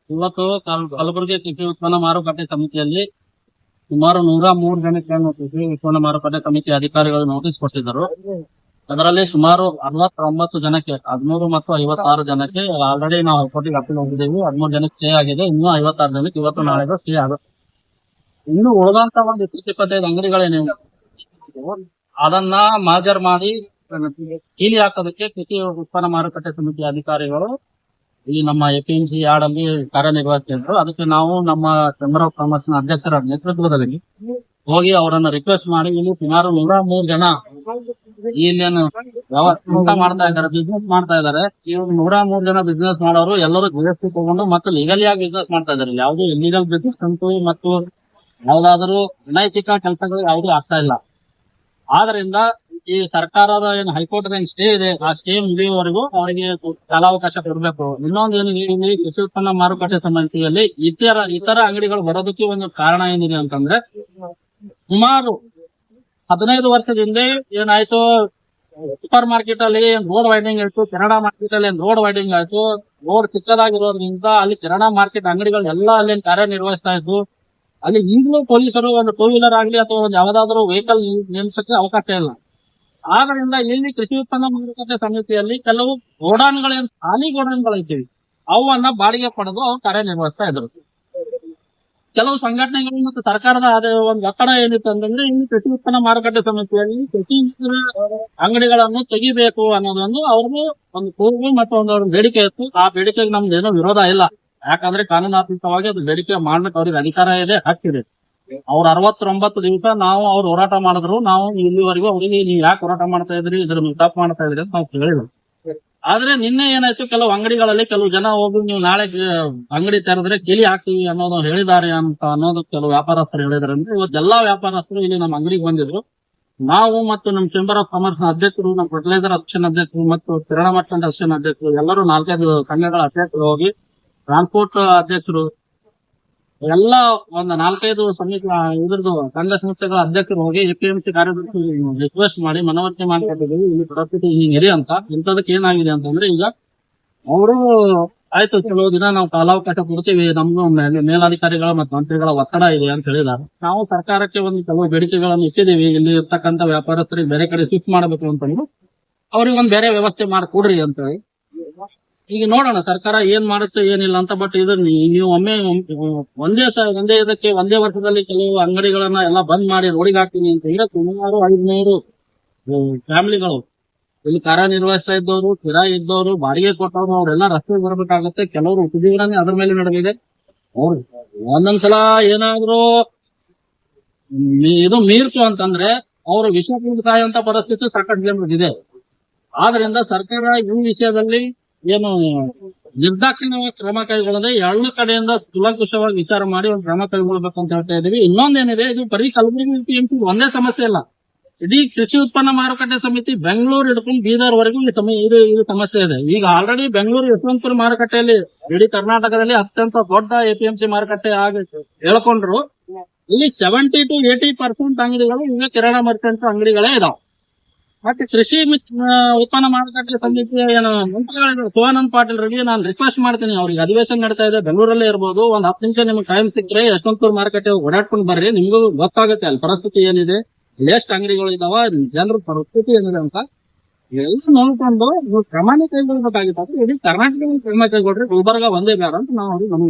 ಇವತ್ತು ಕಲಬುರಗಿ ಕೃಷಿ ಉತ್ಪನ್ನ ಮಾರುಕಟ್ಟೆ ಸಮಿತಿಯಲ್ಲಿ ಸುಮಾರು 103 ಜನಕ್ಕೆ ಕೃಷಿ ಉತ್ಪನ್ನ ಮಾರುಕಟ್ಟೆ ಸಮಿತಿ ಅಧಿಕಾರಿಗಳು ನೋಟಿಸ್ ಕೊಟ್ಟಿದ್ದರು. ಅದರಲ್ಲಿ ಸುಮಾರು 69 ಜನಕ್ಕೆ 13 ಮತ್ತು 56 ಜನಕ್ಕೆ ಆಲ್ರೆಡಿ ನಾವು ಹೈಕೋರ್ಟಿಗೆ ಅಪೀಲ್ ಹೋಗಿದ್ದೇವೆ. 13 ಜನಕ್ಕೆ ಸ್ಟೇ ಆಗಿದೆ. ಇನ್ನೂ 56 ಜನಕ್ಕೆ ಇವತ್ತು ನಾಳೆ ಸ್ಟೇ ಆಗುತ್ತೆ. ಇನ್ನು ಉಳಿದಂತ ಒಂದು 25 ಅಂಗಡಿಗಳೇನಿವೆ ಅದನ್ನ ಮಾಜರ್ ಮಾಡಿ ಕೀಲಿ ಹಾಕೋದಕ್ಕೆ ಕೃಷಿ ಉತ್ಪನ್ನ ಮಾರುಕಟ್ಟೆ ಸಮಿತಿ ಅಧಿಕಾರಿಗಳು ಇಲ್ಲಿ ನಮ್ಮ ಎಪಿಎಂಸಿ ಯಾರ್ಡ್ ಅಲ್ಲಿ ಕಾರ್ಯನಿರ್ವಹಿಸ್ತಿದ್ರು. ಅದಕ್ಕೆ ನಾವು ನಮ್ಮ ಚೇಂಬರ್ ಆಫ್ ಕಾಮರ್ಸ್ ನ ಅಧ್ಯಕ್ಷರ ನೇತೃತ್ವದಲ್ಲಿ ಹೋಗಿ ಅವರನ್ನ ರಿಕ್ವೆಸ್ಟ್ ಮಾಡಿ ಇಲ್ಲಿ ಸುಮಾರು 103 ಜನ ಇಲ್ಲೇನು ಊಟ ಮಾಡ್ತಾ ಇದ್ದಾರೆ, ಬಿಸ್ನೆಸ್ ಮಾಡ್ತಾ ಇದ್ದಾರೆ. ಈ 103 ಜನ ಬಿಸ್ನೆಸ್ ಮಾಡೋರು ಎಲ್ಲರೂ ಜಿಎಸ್ಟಿ ತಗೊಂಡು ಮತ್ತು ಲೀಗಲಿ ಆಗಿ ಬಿಸ್ನೆಸ್ ಮಾಡ್ತಾ ಇದ್ದಾರೆ. ಯಾವ್ದು ಇಲ್ಲಿಗಲ್ ಬಿಸ್ನೆಸ್ ಅಂತೂ ಮತ್ತು ಯಾವ್ದಾದ್ರು ಅನೈತಿಕ ಕೆಲಸಗಳು ಯಾವ್ದು ಆಗ್ತಾ ಇಲ್ಲ. ಆದ್ರಿಂದ ಈ ಸರ್ಕಾರದ ಏನು ಹೈಕೋರ್ಟ್ ಏನ್ ಸ್ಟೇ ಇದೆ ಆ ಸ್ಟೇ ಮುಗಿಯುವವರೆಗೂ ಅವರಿಗೆ ಕಾಲಾವಕಾಶ ಕೊಡಬೇಕು. ಇನ್ನೊಂದು ಏನು ಕೃಷಿ ಉತ್ಪನ್ನ ಮಾರುಕಟ್ಟೆ ಸಮಿತಿಯಲ್ಲಿ ಇತರ ಅಂಗಡಿಗಳು ಬರೋದಕ್ಕೆ ಒಂದು ಕಾರಣ ಏನಿದೆ ಅಂತಂದ್ರೆ, ಸುಮಾರು 15 ವರ್ಷದಿಂದ ಏನಾಯ್ತು, ಸೂಪರ್ ಮಾರ್ಕೆಟ್ ಅಲ್ಲಿ ರೋಡ್ ವೈಡಿಂಗ್ ಆಯ್ತು, ಕೆನಡಾ ಮಾರ್ಕೆಟ್ ಅಲ್ಲಿ ರೋಡ್ ವೈಡಿಂಗ್ ಆಯ್ತು. ರೋಡ್ ಚಿಕ್ಕದಾಗಿರೋದ್ರಿಂದ ಅಲ್ಲಿ ಕೆನಡಾ ಮಾರ್ಕೆಟ್ ಅಂಗಡಿಗಳು ಎಲ್ಲ ಅಲ್ಲಿ ಕಾರ್ಯನಿರ್ವಹಿಸ್ತಾ ಇದ್ವು. ಅಲ್ಲಿ ಈಗಲೂ ಪೊಲೀಸರು ಒಂದು 2 ವೀಲರ್ ಆಗಲಿ ಅಥವಾ ಒಂದು ಯಾವ್ದಾದ್ರು ವೆಹಿಕಲ್ ನಿಲ್ಸಕ್ಕೆ ಅವಕಾಶ ಇಲ್ಲ. ಆದ್ರಿಂದ ಇಲ್ಲಿ ಕೃಷಿ ಉತ್ಪನ್ನ ಮಾರುಕಟ್ಟೆ ಸಮಿತಿಯಲ್ಲಿ ಕೆಲವು ಗೋಡಾನ್ಗಳೇನು ಖಾಲಿ ಗೋಡಾನ್ಗಳಿದ್ದೀವಿ ಅವನ್ನ ಬಾಡಿಗೆ ಪಡೆದು ಅವ್ರು ಕಾರ್ಯನಿರ್ವಹಿಸ್ತಾ ಇದ್ರು. ಕೆಲವು ಸಂಘಟನೆಗಳು ಮತ್ತು ಸರ್ಕಾರದ ಅದೇ ಒಂದು ಒತ್ತಡ ಏನಿತ್ತು ಅಂತಂದ್ರೆ, ಇಲ್ಲಿ ಕೃಷಿ ಉತ್ಪನ್ನ ಮಾರುಕಟ್ಟೆ ಸಮಿತಿಯಲ್ಲಿ ಕೃಷಿ ಅಂಗಡಿಗಳನ್ನು ತೆಗಿಬೇಕು ಅನ್ನೋದೊಂದು ಅವ್ರಿಗೆ ಒಂದು ಕೂಗು ಮತ್ತು ಒಂದು ಬೇಡಿಕೆ ಇತ್ತು. ಆ ಬೇಡಿಕೆಗೆ ನಮ್ದೇನೋ ವಿರೋಧ ಇಲ್ಲ. ಯಾಕಂದ್ರೆ ಕಾನೂನಾತ್ಮಕವಾಗಿ ಅದು ಬೇಡಿಕೆ ಮಾಡ್ಲಿಕ್ಕೆ ಅವ್ರಿಗೆ ಅಧಿಕಾರ ಇದೆ, ಹಕ್ಕಿದೆ. ಅವ್ರು 69 ದಿವಸ ನಾವು ಅವ್ರು ಹೋರಾಟ ಮಾಡಿದ್ರು. ನಾವು ಇಲ್ಲಿವರೆಗೂ ಅವ್ರಿಗೆ ನೀವು ಯಾಕೆ ಹೋರಾಟ ಮಾಡ್ತಾ ಇದ್ರಿ, ಇದ್ರ ನೀವು ತಪ್ಪು ಮಾಡ್ತಾ ಇದ್ರಿ ಅಂತ ನಾವು ಹೇಳಿದ್ರು. ಆದ್ರೆ ನಿನ್ನೆ ಏನಾಯ್ತು, ಕೆಲವು ಅಂಗಡಿಗಳಲ್ಲಿ ಕೆಲವು ಜನ ಹೋಗಿ ನೀವು ನಾಳೆ ಅಂಗಡಿ ತೆರೆದ್ರೆ ಕೀಲಿ ಹಾಕ್ತೀವಿ ಅನ್ನೋದು ಹೇಳಿದ್ದಾರೆ ಅಂತ ಅನ್ನೋದು ಕೆಲವು ವ್ಯಾಪಾರಸ್ಥರು ಹೇಳಿದ್ರೆ. ಅಂದ್ರೆ ಇವತ್ತೆಲ್ಲಾ ವ್ಯಾಪಾರಸ್ಥರು ಇಲ್ಲಿ ನಮ್ಮ ಅಂಗಡಿಗೆ ಬಂದಿದ್ರು. ನಾವು ಮತ್ತು ನಮ್ಮ ಚೇಂಬರ್ ಆಫ್ ಕಾಮರ್ಸ್ ನ ಅಧ್ಯಕ್ಷರು, ನಮ್ಮ ಫರ್ಟಿಲೈಸರ್ ಅಸೋಸಿಯೇಷನ್ ಅಧ್ಯಕ್ಷರು ಮತ್ತು ಕಿರಣ ಮರ್ಚೆಂಟ್ ಅಸೋಸಿಯೇಷನ್ ಅಧ್ಯಕ್ಷರು ಎಲ್ಲರೂ 4-5 ಸಂಘಗಳ ಅಧ್ಯಕ್ಷರು ಹೋಗಿ, ಟ್ರಾನ್ಸ್ಪೋರ್ಟ್ ಅಧ್ಯಕ್ಷರು ಎಲ್ಲ ಒಂದು 4-5 ಸಮಿತಿ ಇದ್ರದ್ದು ಸಂಘ ಸಂಸ್ಥೆಗಳ ಅಧ್ಯಕ್ಷರು ಹೋಗಿ ಎಪಿಎಂಸಿ ಕಾರ್ಯದರ್ಶಿ ರಿಕ್ವೆಸ್ಟ್ ಮಾಡಿ ಮನವರಿಕೆ ಮಾಡಿಕೊಟ್ಟಿದ್ದೀವಿ. ಇಲ್ಲಿ ಪರಿಸ್ಥಿತಿ ಹಿಂಗಿದೆ ಅಂತ. ಇಂಥದಕ್ಕೆ ಏನಾಗಿದೆ ಅಂತಂದ್ರೆ, ಈಗ ಅವರು ಆಯ್ತು ಕೆಲವು ದಿನ ನಾವು ಕಾಲಾವಕಾಶ ಕೊಡ್ತೀವಿ, ನಮ್ಗೂ ಮೇಲಾಧಿಕಾರಿಗಳ ಮತ್ತು ಮಂತ್ರಿಗಳ ಒತ್ತಡ ಇದೆ ಅಂತ ಹೇಳಿದ್ದಾರೆ. ನಾವು ಸರ್ಕಾರಕ್ಕೆ ಒಂದು ಕೆಲವು ಬೇಡಿಕೆಗಳನ್ನು ಇಟ್ಟಿದ್ದೀವಿ. ಇಲ್ಲಿ ಇರ್ತಕ್ಕಂಥ ವ್ಯಾಪಾರಸ್ಥರಿಗೆ ಬೇರೆ ಕಡೆ ಶಿಫ್ಟ್ ಮಾಡಬೇಕು ಅಂತಂದ್ರು ಅವ್ರಿಗೆ ಒಂದು ಬೇರೆ ವ್ಯವಸ್ಥೆ ಮಾಡಿಕೊಡ್ರಿ ಅಂತ ಹೇಳಿ. ಈಗ ನೋಡೋಣ ಸರ್ಕಾರ ಏನ್ ಮಾಡುತ್ತೆ ಏನಿಲ್ಲ ಅಂತ. ಬಟ್ ಇದು ನೀವು ಒಮ್ಮೆ ಒಂದೇ ವರ್ಷದಲ್ಲಿ ಕೆಲವು ಅಂಗಡಿಗಳನ್ನ ಎಲ್ಲ ಬಂದ್ ಮಾಡಿ ರೋಡಿಗೆ ಹಾಕ್ತೀನಿ ಅಂತ ಹೇಳಿದ್ರೆ ಸುಮಾರು 500 ಫ್ಯಾಮಿಲಿಗಳು ಇಲ್ಲಿ ಕಾರ್ಯನಿರ್ವಹಿಸ್ತಾ ಇದ್ದವರು, ಕಿರಾಯಿ ಇದ್ದವರು, ಬಾಡಿಗೆ ಕೊಟ್ಟವರು ಅವರೆಲ್ಲ ರಸ್ತೆಗೆ ಬರಬೇಕಾಗತ್ತೆ. ಕೆಲವರು ಉಪಜೀವನನೇ ಅದ್ರ ಮೇಲೆ ನಡೆದಿದೆ. ಅವ್ರು ಒಂದೊಂದ್ಸಲ ಏನಾದ್ರು ಇದು ಮೀರ್ತು ಅಂತಂದ್ರೆ ಅವರು ವಿಷ ಕುಡಿದು ಕಾಯುವಂತ ಪರಿಸ್ಥಿತಿ ಸಾಕಷ್ಟು ಇದೆ. ಆದ್ರಿಂದ ಸರ್ಕಾರ ಈ ವಿಷಯದಲ್ಲಿ ಏನು ನಿರ್ದಾಕ್ಷಿಣ್ಯವಾಗಿ ಕ್ರಮ ಕೈಗೊಳ್ಳದೆ ಎಲ್ಲ ಕಡೆಯಿಂದ ಸುಲಂಕುಷವಾಗಿ ವಿಚಾರ ಮಾಡಿ ಒಂದು ಕ್ರಮ ಕೈಗೊಳ್ಳಬೇಕು ಅಂತ ಹೇಳ್ತಾ ಇದೀವಿ. ಇನ್ನೊಂದೇನಿದೆ, ಇದು ಬರೀ ಕಲಬುರಗಿ ಎಪಿಎಂಸಿ ಒಂದೇ ಸಮಸ್ಯೆ ಇಲ್ಲ. ಇಡೀ ಕೃಷಿ ಉತ್ಪನ್ನ ಮಾರುಕಟ್ಟೆ ಸಮಿತಿ ಬೆಂಗಳೂರು ಹಿಡ್ಕೊಂಡು ಬೀದರ್ ವರೆಗೂ ಇದು ಸಮಸ್ಯೆ ಇದೆ. ಈಗ ಆಲ್ರೆಡಿ ಬೆಂಗಳೂರು ಯಶವಂತಪುರ ಮಾರುಕಟ್ಟೆಯಲ್ಲಿ ಇಡೀ ಕರ್ನಾಟಕದಲ್ಲಿ ಅತ್ಯಂತ ದೊಡ್ಡ ಎಪಿಎಂಸಿ ಮಾರುಕಟ್ಟೆ ಆಗಿ ಹೇಳ್ಕೊಂಡ್ರು. ಇಲ್ಲಿ 70 to 80% ಅಂಗಡಿಗಳು ಈಗ ಕಿರಾಣಾ ಮರ್ಚೆಂಟ್ ಅಂಗಡಿಗಳೇ ಇದಾವೆ. ಮತ್ತೆ ಕೃಷಿ ಉತ್ಪನ್ನ ಮಾರುಕಟ್ಟೆ ಸಮಿತಿಯ ಏನು ಮಂತ್ರಿಗಳಿದ್ರು ಶಿವಾನಂದ ಪಾಟೀಲ್ ರವರಿಗೆ ನಾನು ರಿಕ್ವೆಸ್ಟ್ ಮಾಡ್ತೀನಿ, ಅವ್ರಿಗೆ ಅಧಿವೇಶನ ನಡೀತಾ ಇದೆ, ಬೆಂಗಳೂರಲ್ಲೇ ಇರ್ಬೋದು, ಒಂದ್ 10 ನಿಮಿಷ ನಿಮ್ಗೆ ಟೈಮ್ ಸಿಕ್ಕರೆ ಯಶವಂತಪುರ ಮಾರುಕಟ್ಟೆ ಓಡಾಡ್ಕೊಂಡು ಬರ್ರಿ, ನಿಮ್ಗೂ ಗೊತ್ತಾಗುತ್ತೆ ಅಲ್ಲಿ ಪರಿಸ್ಥಿತಿ ಏನಿದೆ, ಎಷ್ಟು ಅಂಗಡಿಗಳು ಇದಾವ, ಜನರ ಪರಿಸ್ಥಿತಿ ಏನಿದೆ ಅಂತ ಎಲ್ಲ ನೋಡ್ಕೊಂಡು ನೀವು ಕ್ರಮನೇ ಕೈಗೊಳ್ಬೇಕಾಗಿತ್ತು. ಇಡೀ ಕರ್ನಾಟಕದಲ್ಲಿ ಕ್ರಮ ಕೈಗೊಳ್ರಿ, ಗುಲ್ಬರ್ಗ ಒಂದೇ ಬೇಡ ಅಂತ ನಾವು